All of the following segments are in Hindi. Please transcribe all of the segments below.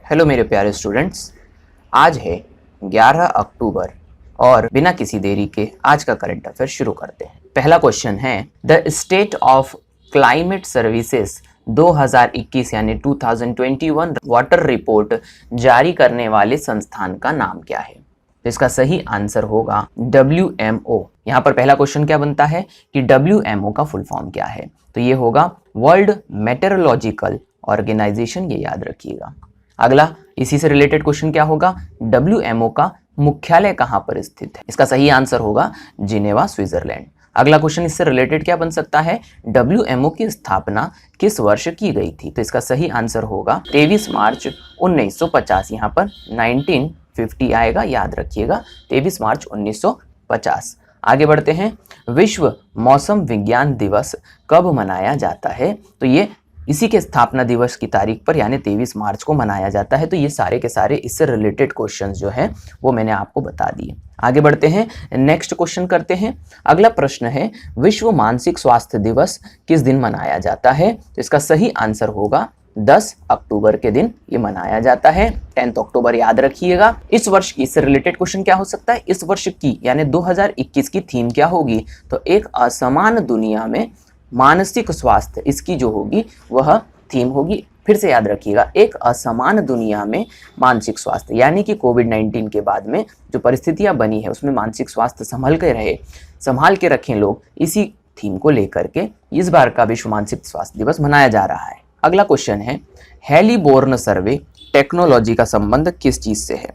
हेलो मेरे प्यारे स्टूडेंट्स, आज है 11 अक्टूबर और बिना किसी देरी के आज का करंट अफेयर शुरू करते हैं। पहला क्वेश्चन है, the state of climate services 2021 यानी 2021 वाटर रिपोर्ट जारी करने वाले संस्थान का नाम क्या है? तो इसका सही आंसर होगा WMO। यहाँ पर पहला क्वेश्चन क्या बनता है कि WMO का फुल फॉर्म क्या है? तो ये होगा वर्ल्ड मेटेरोलॉजिकल ऑर्गेनाइजेशन, ये याद रखिएगा। अगला इसी से रिलेटेड क्वेश्चन क्या होगा, WMO का मुख्यालय कहां पर स्थित है? इसका सही आंसर होगा जिनेवा, स्विट्जरलैंड। अगला क्वेश्चन इससे रिलेटेड क्या बन सकता है, WMO की स्थापना किस वर्ष की गई थी? तो इसका सही आंसर होगा 23 मार्च 1950। यहाँ पर 1950 आएगा, याद रखिएगा, 23 मार्च 1950। आगे बढ़ते हैं, विश्व मौसम विज्ञान दिवस कब मनाया जाता है? तो ये इसी के स्थापना दिवस की तारीख पर यानी 23 मार्च को मनाया जाता है। तो ये सारे के सारे इससे रिलेटेड क्वेश्चंस जो हैं वो मैंने आपको बता दिए। आगे बढ़ते हैं, नेक्स्ट क्वेश्चन करते हैं। अगला प्रश्न है, विश्व मानसिक स्वास्थ्य दिवस किस दिन मनाया जाता है? तो इसका सही आंसर होगा 10 अक्टूबर के दिन ये मनाया जाता है। 10 अक्टूबर याद रखिएगा। इस वर्ष की इससे रिलेटेड क्वेश्चन क्या हो सकता है, इस वर्ष की यानी 2021 की थीम क्या होगी? तो एक असमान दुनिया में मानसिक स्वास्थ्य, इसकी जो होगी वह थीम होगी। फिर से याद रखिएगा, एक असमान दुनिया में मानसिक स्वास्थ्य, यानी कि कोविड-19 के बाद में जो परिस्थितियां बनी है उसमें मानसिक स्वास्थ्य संभाल के रखें लोग, इसी थीम को लेकर के इस बार का विश्व मानसिक स्वास्थ्य दिवस मनाया जा रहा है। अगला क्वेश्चन है, हेलीबोर्न सर्वे टेक्नोलॉजी का संबंध किस चीज से है?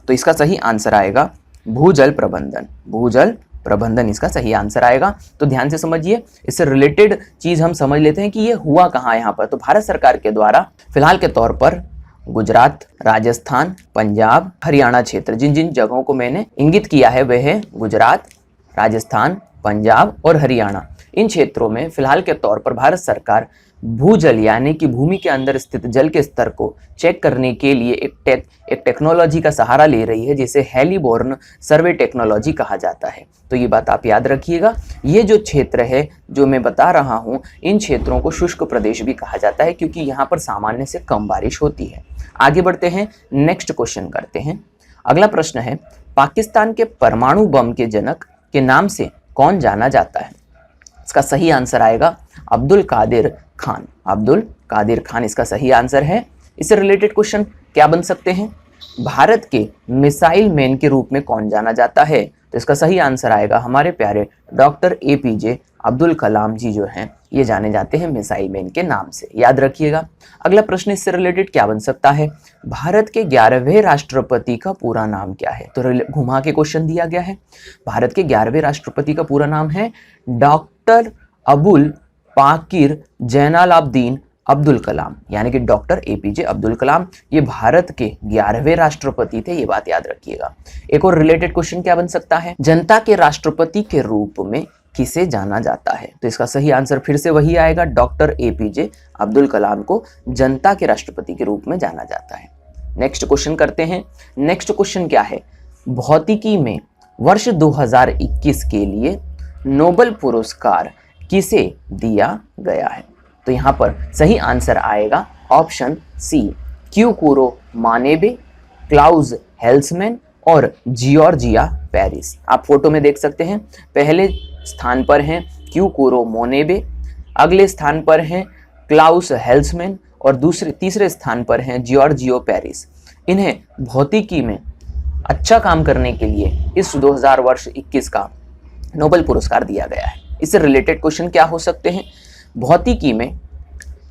तो इसका सही आंसर आएगा भूजल प्रबंधन। भूजल प्रबंधन इसका सही आंसर आएगा। तो ध्यान से समझिए, इससे रिलेटेड चीज हम समझ लेते हैं कि ये हुआ कहाँ यहाँ पर। तो भारत सरकार के द्वारा फिलहाल के तौर पर गुजरात, राजस्थान, पंजाब, हरियाणा क्षेत्र, जिन जिन जगहों को मैंने इंगित किया है वह है गुजरात, राजस्थान, पंजाब और हरियाणा। इन क्षेत्रों में फिलहाल के तौर पर भारत सरकार भूजल यानी कि भूमि के अंदर स्थित जल के स्तर को चेक करने के लिए एक टेक्नोलॉजी का सहारा ले रही है, जिसे हेलीबोर्न सर्वे टेक्नोलॉजी कहा जाता है। तो ये बात आप याद रखिएगा। ये जो क्षेत्र है जो मैं बता रहा हूँ, इन क्षेत्रों को शुष्क प्रदेश भी कहा जाता है क्योंकि यहाँ पर सामान्य से कम बारिश होती है। आगे बढ़ते हैं, नेक्स्ट क्वेश्चन करते हैं। अगला प्रश्न है, पाकिस्तान के परमाणु बम के जनक के नाम से कौन जाना जाता है? इसका सही आंसर आएगा अब्दुल कादिर खान। अब्दुल कादिर खान इसका सही आंसर है। इससे रिलेटेड क्वेश्चन क्या बन सकते हैं, भारत के मिसाइल मैन के रूप में कौन जाना जाता है? तो इसका सही आंसर आएगा हमारे प्यारे डॉक्टर APJ अब्दुल कलाम जी जो हैं ये जाने जाते हैं मिसाइल मैन के नाम से, याद रखिएगा। अगला प्रश्न इससे रिलेटेड क्या बन सकता है, भारत के 11वें राष्ट्रपति का पूरा नाम क्या है? तो घुमा के क्वेश्चन दिया गया है। भारत के 11वें राष्ट्रपति का पूरा नाम है डॉक्टर अबुल पाकिर जैनालाब्दीन अब्दुल कलाम, यानी कि डॉक्टर APJ अब्दुल कलाम ये भारत के 11वें राष्ट्रपति थे, ये बात याद रखिएगा। एक और रिलेटेड क्वेश्चन क्या बन सकता है, जनता के राष्ट्रपति के रूप में किसे जाना जाता है? तो इसका सही आंसर फिर से वही आएगा, डॉक्टर APJ अब्दुल कलाम को जनता के राष्ट्रपति के रूप में जाना जाता है। नेक्स्ट क्वेश्चन करते हैं। नेक्स्ट क्वेश्चन क्या है, भौतिकी में वर्ष 2021 के लिए नोबेल पुरस्कार किसे दिया गया है? तो यहाँ पर सही आंसर आएगा ऑप्शन C, क्यूकुरो मानेबे, क्लाउस हेल्समैन और जियोर्जिया पेरिस। आप फोटो में देख सकते हैं, पहले स्थान पर हैं क्यूकुरो मोनेबे, अगले स्थान पर हैं क्लाउस हेल्समैन और तीसरे स्थान पर हैं जियोर्जियो पेरिस। इन्हें भौतिकी में अच्छा काम करने के लिए इस 2021 का नोबेल पुरस्कार दिया गया है। इससे रिलेटेड क्वेश्चन क्या हो सकते हैं, भौतिकी में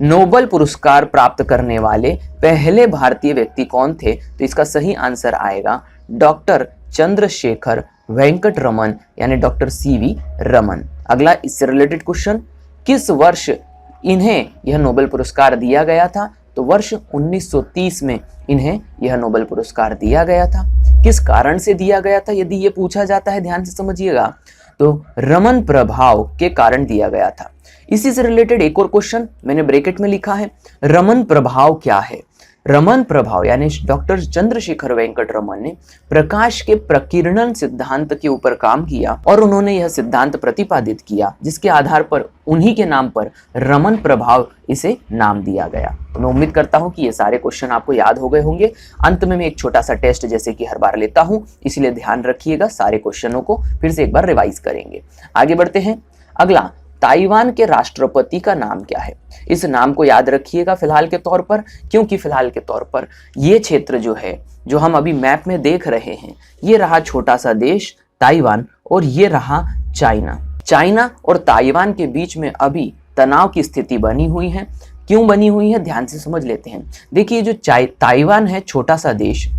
नोबेल पुरस्कार प्राप्त करने वाले पहले भारतीय व्यक्ति कौन थे? तो इसका सही आंसर आएगा डॉक्टर चंद्रशेखर वेंकट रमन, यानी डॉक्टर CV रमन। अगला इससे रिलेटेड क्वेश्चन, किस वर्ष इन्हें यह नोबेल पुरस्कार दिया गया था? तो वर्ष 1930 में इन्हें यह नोबेल पुरस्कार दिया गया था। किस कारण से दिया गया था यदि ये पूछा जाता है, ध्यान से समझिएगा, तो रमन प्रभाव के कारण दिया गया था। इसी से रिलेटेड एक और क्वेश्चन मैंने ब्रैकेट में लिखा है, रमन प्रभाव क्या है? रमन प्रभाव यानी डॉक्टर चंद्रशेखर वेंकट रमन ने प्रकाश के प्रकीर्णन सिद्धांत के ऊपर काम किया और उन्होंने यह सिद्धांत प्रतिपादित किया, जिसके आधार पर उन्हीं के नाम पर रमन प्रभाव इसे नाम दिया गया। तो मैं उम्मीद करता हूं कि ये सारे क्वेश्चन आपको याद हो गए होंगे। अंत में मैं एक छोटा सा टेस्ट जैसे कि हर बार लेता हूं, इसलिए ध्यान रखिएगा, सारे क्वेश्चनों को फिर से एक बार रिवाइज करेंगे। आगे बढ़ते हैं। अगला, ताइवान के राष्ट्रपति का नाम क्या है? इस नाम को याद रखिएगा फिलहाल के तौर पर, क्योंकि फिलहाल के तौर पर ये क्षेत्र जो है, जो हम अभी मैप में देख रहे हैं, ये रहा छोटा सा देश ताइवान और ये रहा चाइना। चाइना और ताइवान के बीच में अभी तनाव की स्थिति बनी हुई है। क्यों बनी हुई है, ध्यान से समझ लेते हैं। देखिए, जो ताइवान है छोटा सा देश,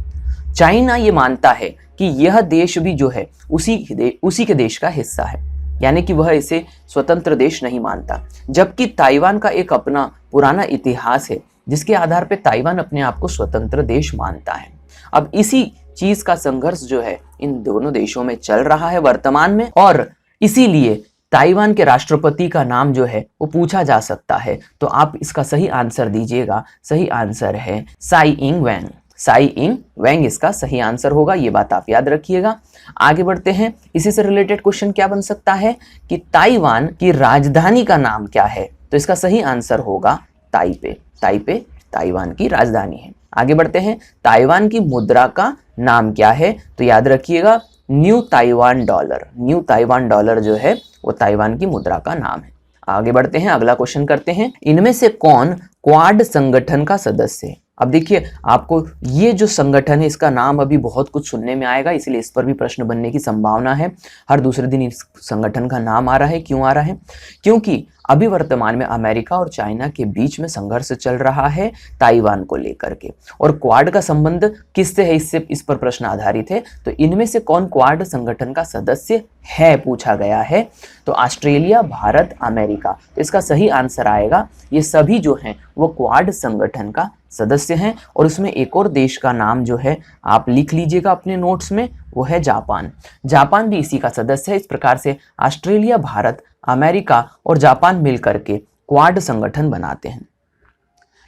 चाइना ये मानता है कि यह देश भी जो है उसी के देश का हिस्सा है, यानी कि वह इसे स्वतंत्र देश नहीं मानता, जबकि ताइवान का एक अपना पुराना इतिहास है जिसके आधार पर ताइवान अपने आप को स्वतंत्र देश मानता है। अब इसी चीज का संघर्ष जो है इन दोनों देशों में चल रहा है वर्तमान में, और इसीलिए ताइवान के राष्ट्रपति का नाम जो है वो पूछा जा सकता है। तो आप इसका सही आंसर दीजिएगा। सही आंसर है साई इंग वैंग। साई इंग वैंग इसका सही आंसर होगा, ये बात आप याद रखिएगा। आगे बढ़ते हैं। इसी से रिलेटेड क्वेश्चन क्या बन सकता है कि ताइवान की राजधानी का नाम क्या है? तो इसका सही आंसर होगा ताइपे। ताइपे ताइवान की राजधानी है। आगे बढ़ते हैं। ताइवान की मुद्रा का नाम क्या है? तो याद रखिएगा new Taiwan dollar. New Taiwan dollar जो है वो ताइवान की मुद्रा का नाम है। आगे बढ़ते हैं, अगला क्वेश्चन करते हैं। इनमें से कौन क्वाड संगठन का सदस्य है? अब देखिए, आपको ये जो संगठन है इसका नाम अभी बहुत कुछ सुनने में आएगा, इसलिए इस पर भी प्रश्न बनने की संभावना है। हर दूसरे दिन इस संगठन का नाम आ रहा है। क्यों आ रहा है? क्योंकि अभी वर्तमान में अमेरिका और चाइना के बीच में संघर्ष चल रहा है ताइवान को लेकर के, और क्वाड का संबंध किससे है, इस पर प्रश्न आधारित है। तो इनमें से कौन क्वाड संगठन का सदस्य है पूछा गया है। तो ऑस्ट्रेलिया, भारत, अमेरिका। तो इसका सही आंसर आएगा ये सभी जो हैं वो क्वाड संगठन का सदस्य हैं, और उसमें एक और देश का नाम जो है आप लिख लीजिएगा अपने नोट्स में, वो है जापान। जापान भी इसी का सदस्य है। इस प्रकार से ऑस्ट्रेलिया, भारत, अमेरिका और जापान मिलकर के क्वाड संगठन बनाते हैं।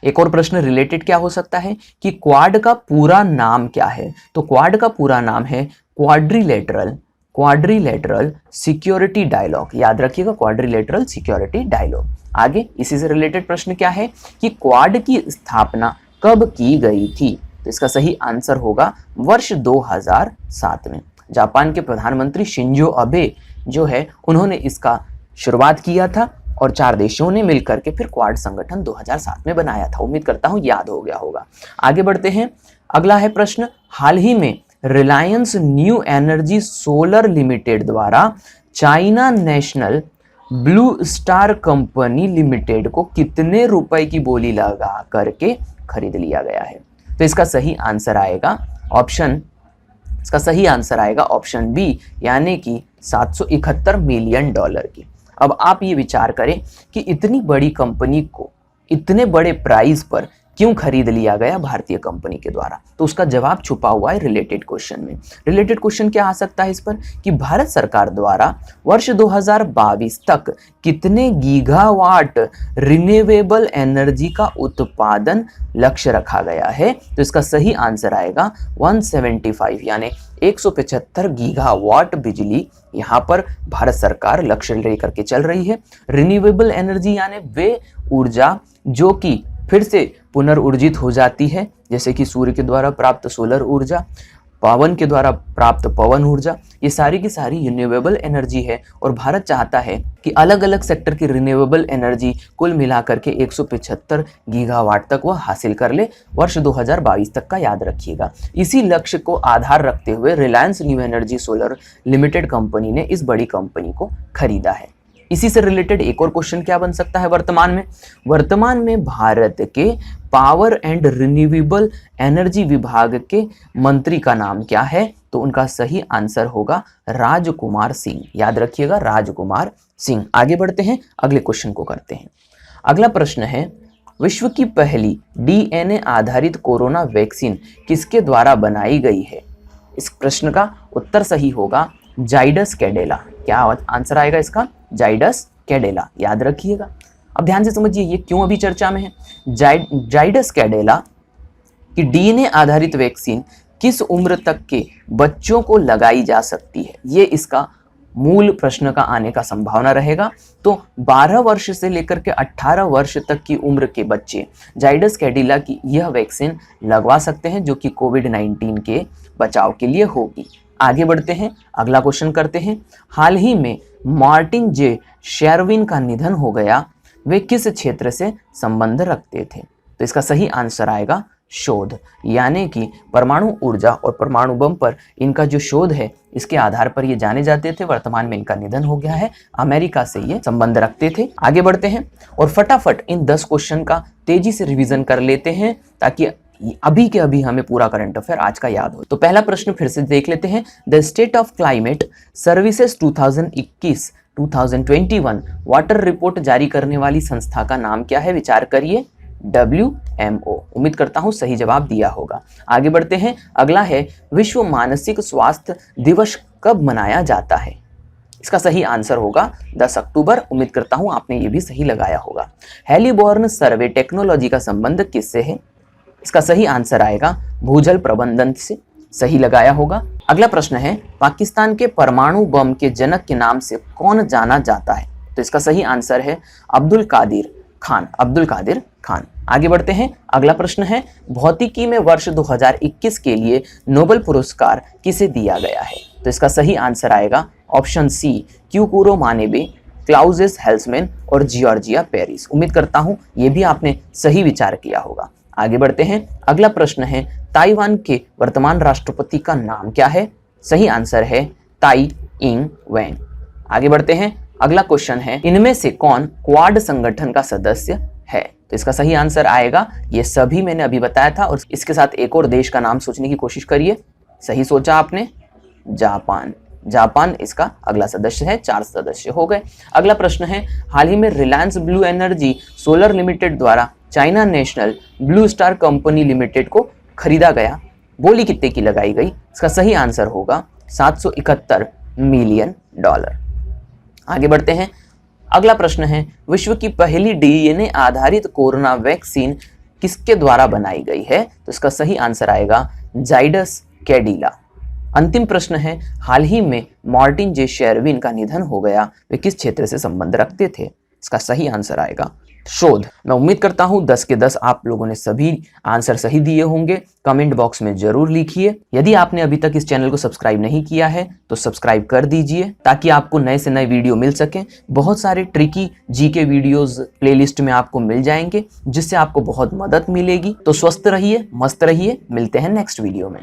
एक और प्रश्न रिलेटेड क्या हो सकता है कि क्वाड का पूरा नाम क्या है? तो क्वाड का पूरा नाम है क्वाड्रिलेटरल सिक्योरिटी डायलॉग। याद रखिएगा, क्वाड्रिलेटरल सिक्योरिटी डायलॉग। आगे इसी से रिलेटेड प्रश्न क्या है कि क्वाड की स्थापना कब की गई थी? तो इसका सही आंसर होगा वर्ष 2007 में। जापान के प्रधानमंत्री शिंजो अबे जो है उन्होंने इसका शुरुआत किया था, और 4 देशों ने मिलकर के फिर क्वाड संगठन 2007 में बनाया था। उम्मीद करता हूं याद हो गया होगा। आगे बढ़ते हैं। अगला है प्रश्न, हाल ही में Reliance new energy solar limited द्वारा China national blue star company limited को कितने रुपए की बोली लगा करके खरीद लिया गया है? तो इसका सही आंसर आएगा ऑप्शन बी, यानी कि 771 मिलियन डॉलर की। अब आप ये विचार करें कि इतनी बड़ी कंपनी को इतने बड़े प्राइस पर क्यों खरीद लिया गया भारतीय कंपनी के द्वारा? तो उसका जवाब छुपा हुआ है रिलेटेड क्वेश्चन में। रिलेटेड क्वेश्चन क्या आ सकता है इस पर कि भारत सरकार द्वारा वर्ष 2022 तक कितने गीगावाट रिन्यूएबल एनर्जी का उत्पादन लक्ष्य रखा गया है? तो इसका सही आंसर आएगा 175, यानी 175 गीगावाट बिजली यहाँ पर भारत सरकार लक्ष्य लेकर के चल रही है। रिन्यूएबल एनर्जी यानी वे ऊर्जा जो कि फिर से पुनर्ऊर्जित हो जाती है, जैसे कि सूर्य के द्वारा प्राप्त सोलर ऊर्जा, पवन के द्वारा प्राप्त पवन ऊर्जा, ये सारी की सारी रिन्यूएबल एनर्जी है। और भारत चाहता है कि अलग अलग सेक्टर की रिन्यूएबल एनर्जी कुल मिलाकर के 175 गीगावाट तक वह हासिल कर ले वर्ष 2022 तक का, याद रखिएगा। इसी लक्ष्य को आधार रखते हुए Reliance new energy solar limited company ने इस बड़ी कंपनी को खरीदा है। इसी से रिलेटेड एक और क्वेश्चन क्या बन सकता है वर्तमान में भारत के पावर एंड रिन्यूएबल एनर्जी विभाग के मंत्री का नाम क्या है? तो उनका सही आंसर होगा राजकुमार सिंह। याद रखिएगा, राजकुमार सिंह। आगे बढ़ते हैं, अगले क्वेश्चन को करते हैं। अगला प्रश्न है, विश्व की पहली डीएनए आधारित कोरोना वैक्सीन किसके द्वारा बनाई गई है? इस प्रश्न का उत्तर सही होगा जाइडस कैडिला। क्या आंसर आएगा इसका? जाइडस कैडिला। याद रखिएगा। अब ध्यान से समझिए ये क्यों अभी चर्चा में है। जाइडस कैडिला कि डीएनए आधारित वैक्सीन किस उम्र तक के बच्चों को लगाई जा सकती है, ये इसका मूल प्रश्न का आने का संभावना रहेगा। तो 12 वर्ष से लेकर के 18 वर्ष तक की उम्र के बच्चे जाइडस कैडिला की यह वैक्सीन लगवा सकते हैं, जो कि कोविड-19 के बचाव के लिए होगी। आगे बढ़ते हैं, अगला क्वेश्चन करते हैं। हाल ही में मार्टिन जे शेरविन का निधन हो गया, वे किस क्षेत्र से संबंध रखते थे? तो इसका सही आंसर आएगा शोध, यानी कि परमाणु ऊर्जा और परमाणु बम पर इनका जो शोध है इसके आधार पर ये जाने जाते थे। वर्तमान में इनका निधन हो गया है। अमेरिका से ये संबंध रखते थे। आगे बढ़ते हैं और फटाफट इन 10 क्वेश्चन का तेजी से रिवीजन कर लेते हैं ताकि अभी के अभी हमें पूरा करंट अफेयर आज का याद हो। तो पहला प्रश्न फिर से देख लेते हैं। The state of climate services 2021 water report जारी करने वाली संस्था का नाम क्या है? विचार करिए। WMO। उम्मीद करता हूं सही जवाब दिया होगा। आगे बढ़ते हैं, अगला है विश्व मानसिक स्वास्थ्य दिवस कब मनाया जाता है? इसका सही आंसर होगा 10 अक्टूबर। उम्मीद करता हूं आपने ये भी सही लगाया होगा। हेलीबॉर्न सर्वे टेक्नोलॉजी का संबंध किससे है? इसका सही आंसर आएगा भूजल प्रबंधन से। सही लगाया होगा। अगला प्रश्न है, पाकिस्तान के परमाणु बम के जनक के नाम से कौन जाना जाता है? तो इसका सही आंसर है अब्दुल कादिर खान। अब्दुल कादिर खान। आगे बढ़ते हैं, अगला प्रश्न है, भौतिकी में वर्ष 2021 के लिए नोबेल पुरस्कार किसे दिया गया है? तो इसका सही आंसर आएगा ऑप्शन सी, क्यूकुरो मानेबे, क्लाउजेस हेल्समैन और जियोर्जिया पेरिस। उम्मीद करता हूं ये भी आपने सही विचार किया होगा। आगे बढ़ते हैं, अगला प्रश्न है, ताइवान के वर्तमान राष्ट्रपति का नाम क्या है? सही आंसर है ताई इंग वेन। आगे बढ़ते हैं, अगला क्वेश्चन है, इनमें से कौन क्वाड संगठन का सदस्य है? तो इसका सही आंसर आएगा, ये सभी मैंने अभी बताया था। और इसके साथ एक और देश का नाम सोचने की कोशिश करिए। सही सोचा आपने, जापान। जापान इसका अगला सदस्य है। 4 सदस्य हो गए। अगला प्रश्न है, हाल ही में Reliance blue energy solar limited द्वारा China national blue star company limited को खरीदा गया, बोली कितने की लगाई गई? इसका सही आंसर होगा 771 मिलियन डॉलर। आगे बढ़ते हैं, अगला प्रश्न है, विश्व की पहली डीएनए आधारित कोरोना वैक्सीन किसके द्वारा बनाई गई है? तो इसका सही आंसर आएगा जाइडस कैडिला। अंतिम प्रश्न है, हाल ही में मार्टिन जे शेरविन का निधन हो गया, वे किस क्षेत्र से संबंध रखते थे? इसका सही आंसर आएगा शोध। मैं उम्मीद करता हूं 10 के 10 आप लोगों ने सभी आंसर सही दिए होंगे। कमेंट बॉक्स में जरूर लिखिए। यदि आपने अभी तक इस चैनल को सब्सक्राइब नहीं किया है तो सब्सक्राइब कर दीजिए ताकि आपको नए से नए वीडियो मिल सके। बहुत सारे ट्रिकी जीके वीडियोस प्लेलिस्ट में आपको मिल जाएंगे जिससे आपको बहुत मदद मिलेगी। तो स्वस्थ रहिए, मस्त रहिए। मिलते हैं नेक्स्ट वीडियो में।